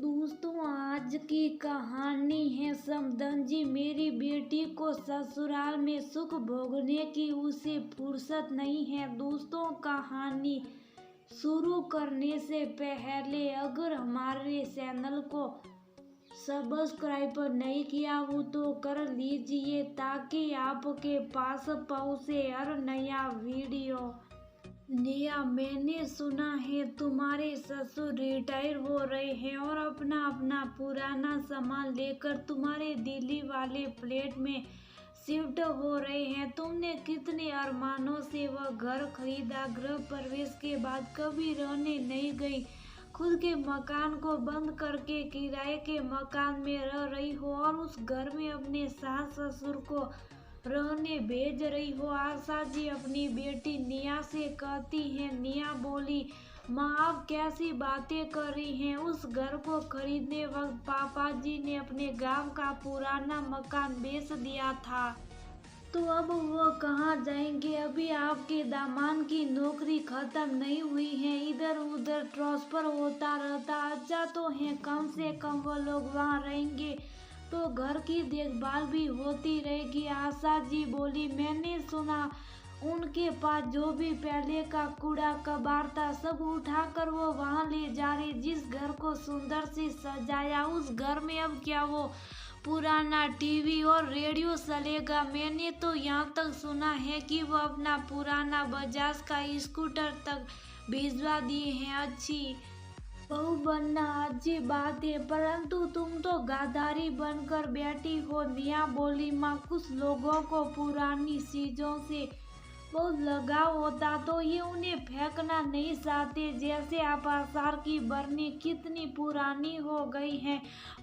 दोस्तों, आज की कहानी है समदन जी। मेरी बेटी को ससुराल में सुख भोगने की उसे फुर्सत नहीं है। दोस्तों, कहानी शुरू करने से पहले अगर हमारे चैनल को सब्सक्राइब नहीं किया हो तो कर लीजिए ताकि आपके पास पहुंचे हर नया वीडियो। नेहा, मैंने सुना है तुम्हारे ससुर रिटायर हो रहे हैं और अपना अपना पुराना सामान लेकर तुम्हारे दिल्ली वाले फ्लैट में शिफ्ट हो रहे हैं। तुमने कितने अरमानों से वह घर खरीदा, गृह प्रवेश के बाद कभी रहने नहीं गई, खुद के मकान को बंद करके किराए के मकान में रह रही हो और उस घर में अपने सास ससुर को रहने भेज रही हो। आशा जी अपनी बेटी निया से कहती हैं। निया बोली, माँ आप कैसी बातें कर रही हैं। उस घर को खरीदने वक्त पापा जी ने अपने गांव का पुराना मकान बेच दिया था, तो अब वो कहाँ जाएंगे। अभी आपके दामाद की नौकरी खत्म नहीं हुई है, इधर उधर ट्रांसफर होता रहता। अच्छा तो है, कम से कम वो लोग वहाँ रहेंगे तो घर की देखभाल भी होती रहेगी। आशा जी बोली, मैंने सुना उनके पास जो भी पहले का कूड़ा कबाड़ था सब उठाकर वो वहाँ ले जा रहे। जिस घर को सुंदर से सजाया उस घर में अब क्या वो पुराना टीवी और रेडियो चलेगा। मैंने तो यहाँ तक सुना है कि वो अपना पुराना बजाज का स्कूटर तक भिजवा दिए हैं। अच्छी बहू बनना अच्छी बात है, परंतु तुम तो गाधारी बनकर बैठी हो। निया बोली, माँ कुछ लोगों को पुरानी चीजों से बहुत लगाव होता तो ये उन्हें फेंकना नहीं चाहते। जैसे आप आसार की बरनी कितनी पुरानी हो गई है,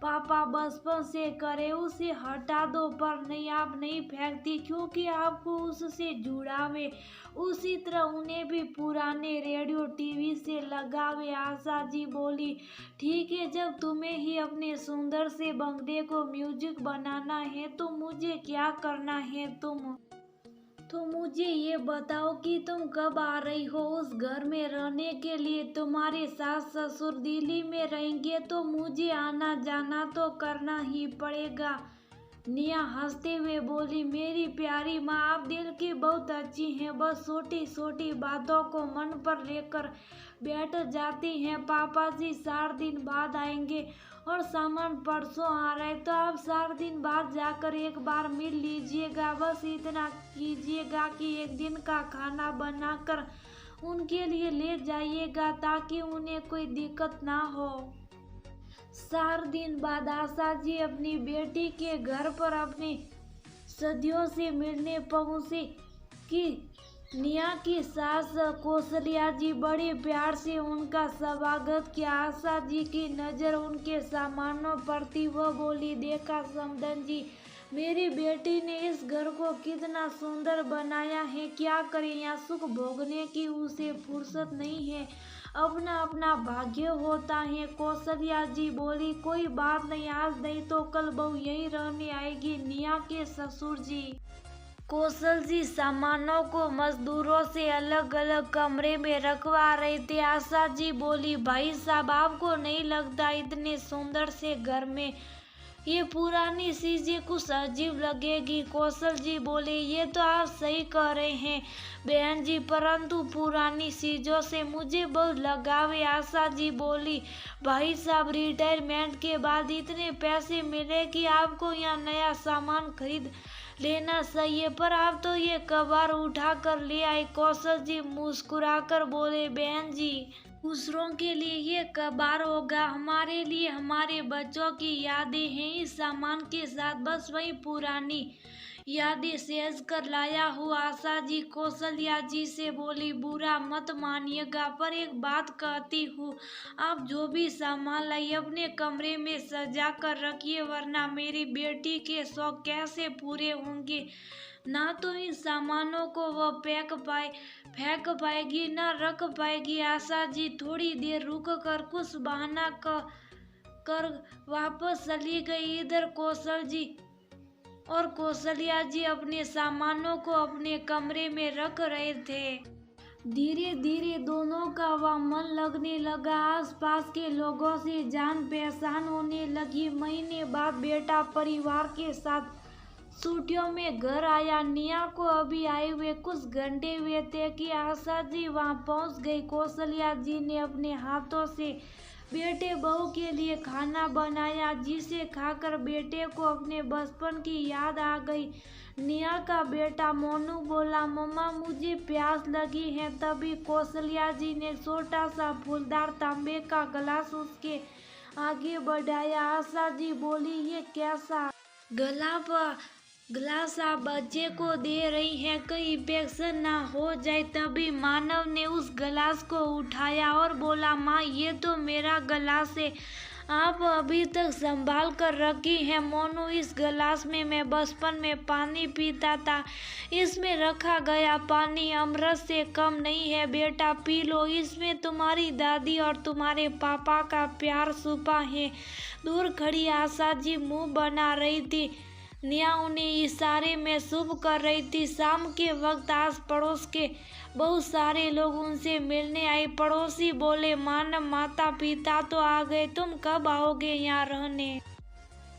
पापा बचपन से करे उसे हटा दो, पर नहीं आप नहीं फेंकती क्योंकि आपको उससे जुड़ाव है। उसी तरह उन्हें भी पुराने रेडियो टीवी से लगाव है। आशा जी बोली, ठीक है, जब तुम्हें ही अपने सुंदर से बंगले को म्यूजिक बनाना है तो मुझे क्या करना है। तो मुझे ये बताओ कि तुम कब आ रही हो उस घर में रहने के लिए। तुम्हारे सास ससुर दिल्ली में रहेंगे तो मुझे आना जाना तो करना ही पड़ेगा। निया हंसते हुए बोली, मेरी प्यारी माँ आप दिल की बहुत अच्छी हैं, बस छोटी छोटी बातों को मन पर लेकर बैठ जाती हैं। पापा जी 4 दिन बाद आएंगे और सामान परसों आ रहा है, तो आप 4 दिन बाद जाकर एक बार मिल लीजिएगा। बस इतना कीजिएगा कि एक दिन का खाना बनाकर उनके लिए ले जाइएगा ताकि उन्हें कोई दिक्कत ना हो। 4 दिन बाद आशा जी अपनी बेटी के घर पर अपनी सदियों से मिलने पहुंची कि निया की सास कौशल्या जी बड़े प्यार से उनका स्वागत किया। आशा जी की नज़र उनके सामानों पर थी। वह बोली, देखा समदन जी, मेरी बेटी ने इस घर को कितना सुंदर बनाया है। क्या करें, यहाँ सुख भोगने की उसे फुर्सत नहीं है, अपना अपना भाग्य होता है। कौशल्या जी बोली, कोई बात नहीं, आज नहीं तो कल बहू यहीं रहने आएगी। निया के ससुर जी कौशल जी सामानों को मजदूरों से अलग अलग कमरे में रखवा रहे थे। आशा जी बोली, भाई साहब आपको नहीं लगता इतने सुंदर से घर में ये पुरानी चीजें कुछ अजीब लगेगी। कौशल जी बोले, ये तो आप सही कह रहे हैं बहन जी, परंतु पुरानी चीजों से मुझे बहुत लगाव है। आशा जी बोली, भाई साहब रिटायरमेंट के बाद इतने पैसे मिले कि आपको यहाँ नया सामान खरीद लेना चाहिए, पर आप तो ये कबाड़ उठा कर ले आए। कौशल जी मुस्कुराकर बोले, बहन जी दूसरों के लिए ये कबाड़ होगा, हमारे लिए हमारे बच्चों की यादें हैं। इस सामान के साथ बस वही पुरानी यादें सहेज कर लाया हूँ। आशा जी कौशल्या जी से बोली, बुरा मत मानिएगा, पर एक बात कहती हूँ, आप जो भी सामान लाई अपने कमरे में सजा कर रखिए, वरना मेरी बेटी के शौक कैसे पूरे होंगे। ना तो इन सामानों को वो फेंक पाएगी ना रख पाएगी। आशा जी थोड़ी देर रुक कर कुछ बहाना कर वापस चली गई। इधर कौशल जी और कौशल्या जी अपने सामानों को अपने कमरे में रख रहे थे। धीरे धीरे दोनों का वह मन लगने लगा। आसपास के लोगों से जान पहचान होने लगी। महीने बाद बेटा परिवार के साथ छुट्टियों में घर आया। निया को अभी आए हुए कुछ घंटे हुए थे कि आशा जी वहां पहुंच गई। कौशल्या जी ने अपने हाथों से बेटे बहू के लिए खाना बनाया, जिसे खाकर बेटे को अपने बचपन की याद आ गई। निया का बेटा मोनू बोला, मम्मा मुझे प्यास लगी है। तभी कौशल्या जी ने छोटा सा फूलदार तांबे का गिलास उसके आगे बढ़ाया। आशा जी बोली, ये कैसा गिलास आप बच्चे को दे रही हैं, कहीं इन्फेक्शन ना हो जाए। तभी मानव ने उस गिलास को उठाया और बोला, माँ ये तो मेरा गिलास है, आप अभी तक संभाल कर रखी है। मोनू, इस गिलास में मैं बचपन में पानी पीता था। इसमें रखा गया पानी अमृत से कम नहीं है। बेटा पी लो, इसमें तुम्हारी दादी और तुम्हारे पापा का प्यार छुपा है। दूर खड़ी आशा जी मुंह बना रही थी। निया उन्हें इशारे में शुभ कर रही थी। शाम के वक्त आस पड़ोस के बहुत सारे लोग उनसे मिलने आए। पड़ोसी बोले, मानव माता पिता तो आ गए, तुम कब आओगे यहाँ रहने?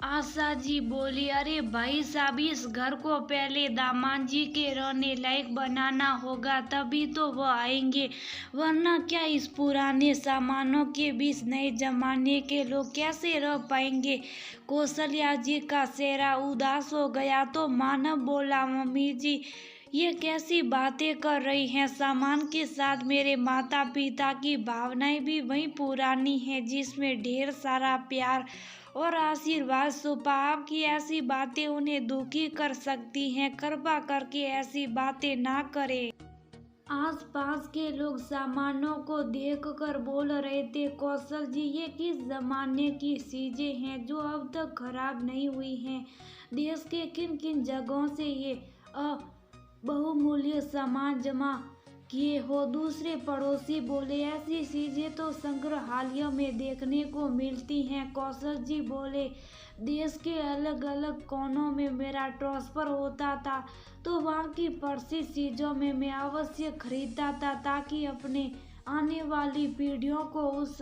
आशा जी बोली, अरे भाई साहब, इस घर को पहले दामाद जी के रहने लायक बनाना होगा, तभी तो वो आएंगे, वरना क्या इस पुराने सामानों के बीच नए जमाने के लोग कैसे रह पाएंगे? कौशल्या जी का चेहरा उदास हो गया तो मानव बोला, मम्मी जी ये कैसी बातें कर रही हैं? सामान के साथ मेरे माता पिता की भावनाएं भी वही पुरानी हैं, जिसमें ढेर सारा प्यार और आशीर्वाद छुपा। आपकी ऐसी बातें उन्हें दुखी कर सकती हैं, कृपा करके ऐसी बातें ना करें। आसपास के लोग सामानों को देखकर बोल रहे थे, कौशल जी ये किस जमाने की चीजें हैं जो अब तक खराब नहीं हुई हैं? देश के किन किन जगहों से ये बहुमूल्य सामान जमा किए हो? दूसरे पड़ोसी बोले, ऐसी चीजें तो संग्रहालयों में देखने को मिलती हैं। कौशल जी बोले, देश के अलग अलग कोनों में मेरा ट्रांसफर होता था तो वहाँ की प्रसिद्ध चीजों में मैं अवश्य खरीदता था, ताकि अपने आने वाली पीढ़ियों को उस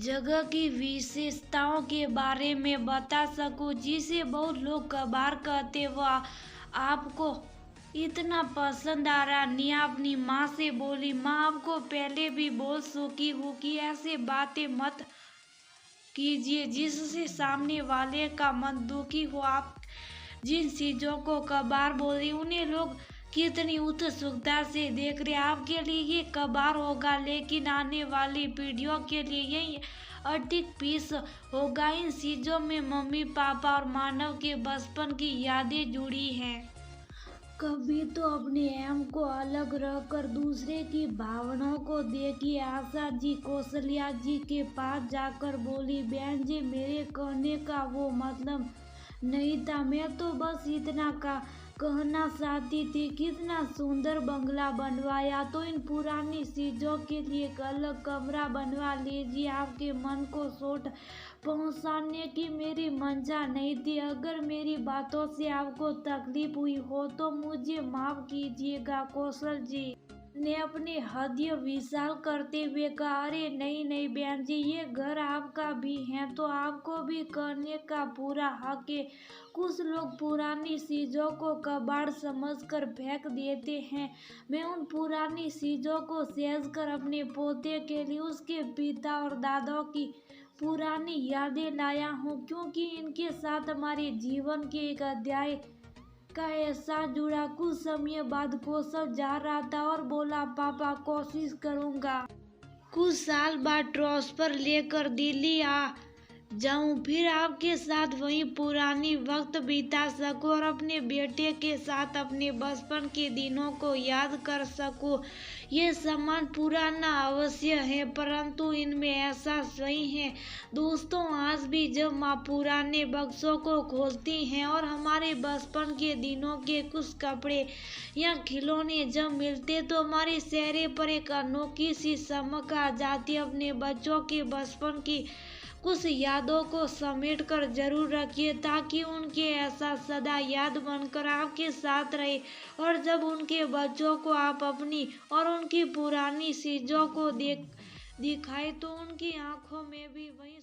जगह की विशेषताओं के बारे में बता सकूं, जिसे बहुत लोग कबाड़ कहते। वह आपको इतना पसंद आ रहा। निया अपनी माँ से बोली, माँ आपको पहले भी बोल चुकी हूँ कि ऐसे बातें मत कीजिए जिससे सामने वाले का मन दुखी हो। आप जिन चीजों को कबाड़ बोल रही उन्हें लोग कितनी उत्सुकता से देख रहे। आपके लिए ये कबाड़ होगा, लेकिन आने वाली पीढ़ियों के लिए यही अटिक पीस होगा। इन चीजों में मम्मी पापा और मानव के बचपन की यादें जुड़ी हैं। कभी तो अपने एम को अलग रहकर दूसरे की भावनाओं को देखिए। आशा जी कौशल्या जी के पास जाकर बोली, बहन जी मेरे कहने का वो मतलब नहीं था, मैं तो बस इतना कहना चाहती थी, कितना सुंदर बंगला बनवाया, तो इन पुरानी चीजों के लिए एक अलग कमरा बनवा लीजिए। आपके मन को चोट पहुंचाने की मेरी मंशा नहीं थी। अगर मेरी बातों से आपको तकलीफ हुई हो तो मुझे माफ कीजिएगा। कौशल जी ने अपने हृदय विशाल करते हुए कहा, अरे नहीं नहीं बहन जी, ये घर आपका भी है तो आपको भी करने का पूरा हक है। कुछ लोग पुरानी चीजों को कबाड़ समझकर फेंक देते हैं। मैं उन पुरानी चीजों को सहेज कर अपने पोते के लिए उसके पिता और दादाओं की पुरानी यादें लाया हूँ, क्योंकि इनके साथ हमारे जीवन के एक अध्याय का एहसास जुड़ा। कुछ समय बाद कौशल जा रहा था और बोला, पापा कोशिश करूँगा कुछ साल बाद ट्रांसफर लेकर दिल्ली आ जाऊं, फिर आपके साथ वही पुरानी वक्त बिता सकूं और अपने बेटे के साथ अपने बचपन के दिनों को याद कर सकूं। ये सामान पुराना अवश्य है, परंतु इनमें एहसास वही है। दोस्तों, आज भी जब माँ पुराने बक्सों को खोलती हैं और हमारे बचपन के दिनों के कुछ कपड़े या खिलौने जब मिलते तो हमारे चेहरे पर एक अनोखी सी चमक आ जाती। अपने बच्चों के बचपन की कुछ यादों को समेट कर जरूर रखिए ताकि उनके ऐसा सदा याद बनकर आपके साथ रहे। और जब उनके बच्चों को आप अपनी और उनकी पुरानी चीजों को दिखाए तो उनकी आंखों में भी वही